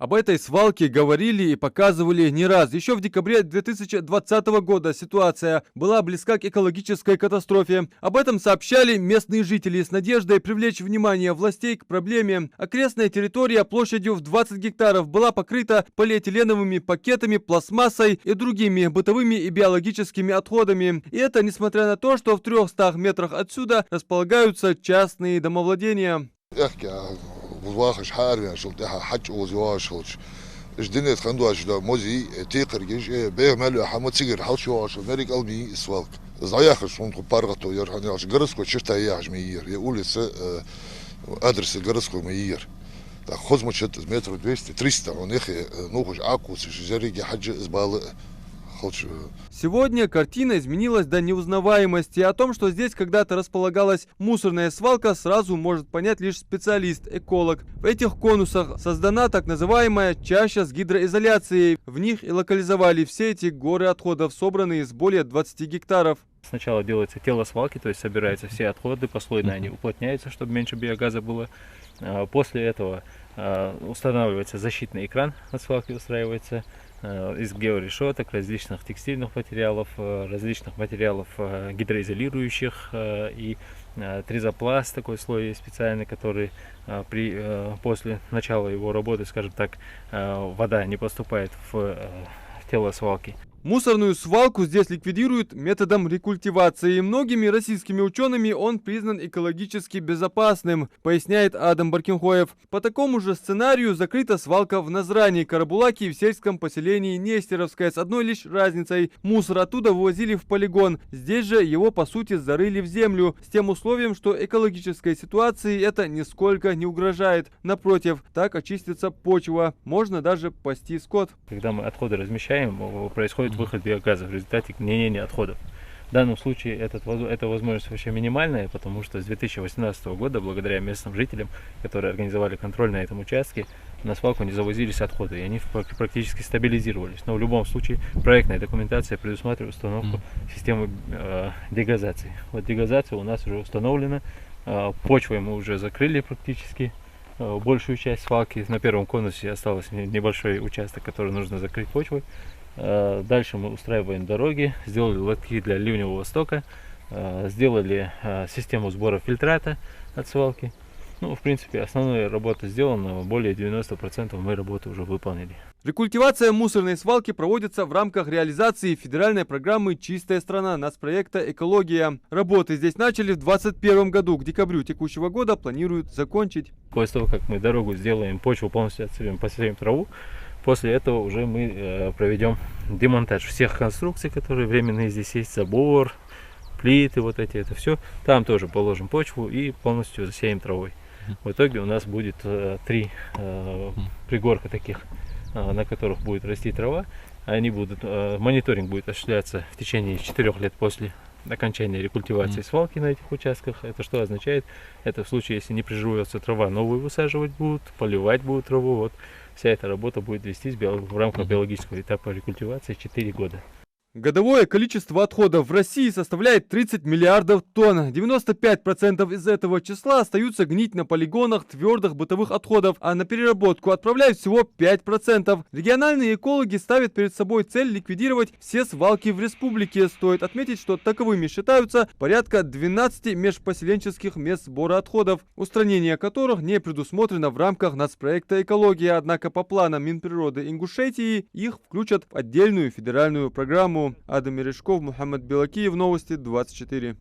Об этой свалке говорили и показывали не раз. Еще в декабре 2020 года ситуация была близка к экологической катастрофе. Об этом сообщали местные жители с надеждой привлечь внимание властей к проблеме. Окрестная территория площадью в 20 гектаров была покрыта полиэтиленовыми пакетами, пластмассой и другими бытовыми и биологическими отходами. И это несмотря на то, что в 300 метрах отсюда располагаются частные домовладения. وواخش حاري شلتها حج وزواج شلش جدني تخندوا أشلا موزي تيقر جيش بيعملوا حمد سجر حوش واش نريك قلبي سوالك زايخ شون بارغتو يرهني عش جرسكو شرتا ياش ميير يقول س أدرس جرسكو ميير خذ مشت متر 200 300 ونخي نوخش عكوس جريجي حج زبالة. Сегодня картина изменилась до неузнаваемости. О том, что здесь когда-то располагалась мусорная свалка, сразу может понять лишь специалист, эколог. В этих конусах создана так называемая чаща с гидроизоляцией. В них и локализовали все эти горы отходов, собранные с более 20 гектаров. Сначала делается тело свалки, то есть собираются все отходы, послойно они уплотняются, чтобы меньше биогаза было. После этого устанавливается защитный экран от свалки, устраивается из георешеток, различных текстильных материалов, различных материалов гидроизолирующих и тризопласт, такой слой специальный, который после начала его работы, скажем так, вода не поступает в тело свалки. Мусорную свалку здесь ликвидируют методом рекультивации. Многими российскими учеными он признан экологически безопасным, поясняет Адам Баркинхоев. По такому же сценарию закрыта свалка в Назрани, Карабулаке и в сельском поселении Нестеровское, с одной лишь разницей. Мусор оттуда вывозили в полигон. Здесь же его по сути зарыли в землю, с тем условием, что экологической ситуации это нисколько не угрожает. Напротив, так очистится почва. Можно даже пасти скот. Когда мы отходы размещаем, происходит выход биогаза в результате гниения отходов. В данном случае эта возможность вообще минимальная, потому что с 2018 года, благодаря местным жителям, которые организовали контроль на этом участке, на свалку не завозились отходы, и они практически стабилизировались. Но в любом случае проектная документация предусматривает установку системы дегазации. Вот дегазация у нас уже установлена, почвой мы уже закрыли практически большую часть свалки. На первом конусе остался небольшой участок, который нужно закрыть почвой. Дальше мы устраиваем дороги, сделали лотки для ливневого стока, сделали систему сбора фильтрата от свалки. Ну, в принципе, основная работа сделана, более 90% мы работу уже выполнили. Рекультивация мусорной свалки проводится в рамках реализации федеральной программы «Чистая страна» нацпроекта «Экология». Работы здесь начали в 2021 году. К декабрю текущего года планируют закончить. После того, как мы дорогу сделаем, почву полностью отсыпем, посеем траву, после этого уже мы проведем демонтаж всех конструкций, которые временные здесь есть, забор, плиты, вот эти, это все. Там тоже положим почву и полностью засеем травой. В итоге у нас будет 3 пригорка таких, на которых будет расти трава. Они будут, мониторинг будет осуществляться в течение 4 лет после окончания рекультивации свалки на этих участках. Это что означает? Это в случае, если не приживется трава, новую высаживать будут, поливать будут траву. Вот вся эта работа будет вестись в рамках биологического этапа рекультивации 4 года. Годовое количество отходов в России составляет 30 миллиардов тонн. 95% из этого числа остаются гнить на полигонах твердых бытовых отходов, а на переработку отправляют всего 5%. Региональные экологи ставят перед собой цель ликвидировать все свалки в республике. Стоит отметить, что таковыми считаются порядка 12 межпоселенческих мест сбора отходов, устранение которых не предусмотрено в рамках нацпроекта «Экология». Однако по планам Минприроды Ингушетии их включат в отдельную федеральную программу. Адам Мережков, Мухаммад Белакиев, новости 24.